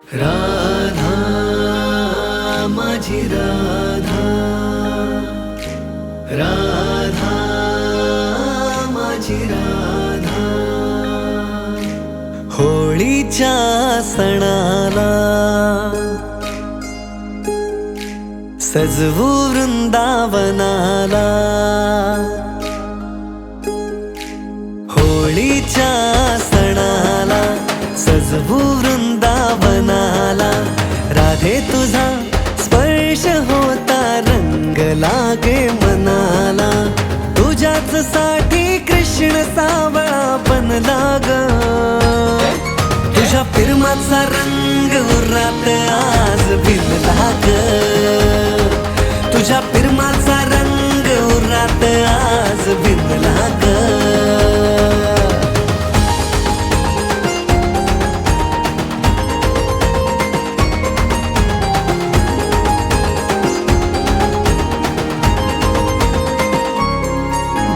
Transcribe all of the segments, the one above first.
राधा माझी राधा, राधा माझी राधा. होळीच्या सणाला सजवू वृंदावनाला, होळीच्या सणाला सजवू वृंदावनाला. राधे तुझा स्पर्श होता रंग लागे मनाला. तुझ्याच साठी कृष्ण सावळा बनला ग. तुझ्या प्रेमाचा रंग उरात आज भिनला ग. तुझ्या प्रेमाचा रंग उरात आज भिनला ग.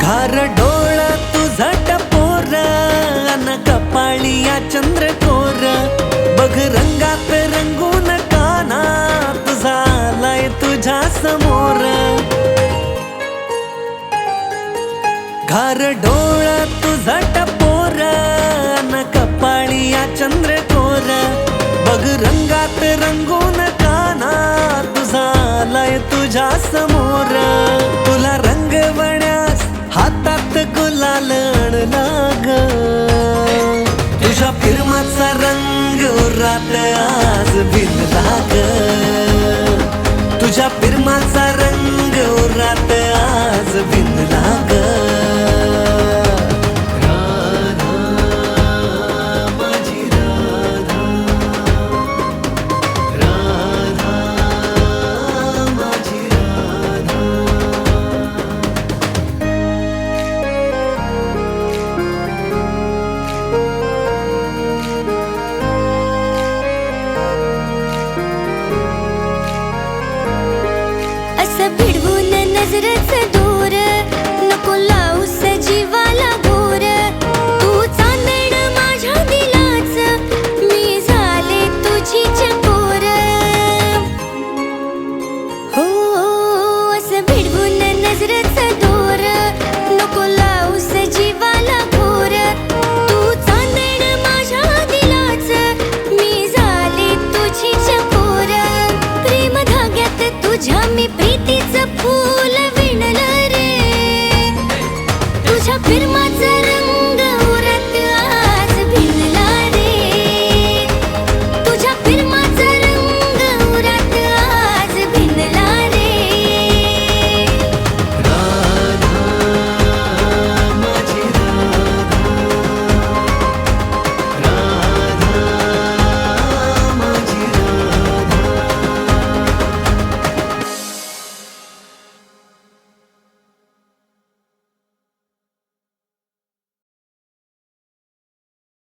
घार डोळा तुझा टपोर अन कपाळी चंद्रकोर. बघ रंगात रंगून काना तुझा आलाय तुझ्या समोर. घार डोळा तुझा टपोर अन कपाळी चंद्रकोर. बघ रंगात रंगून काना तुझा आलाय तुझ्या समोर. तुला रंगवण्यास हातात गुलाल आणला ग. तुझ्या प्रेमाचा रंग उरात आज भिनला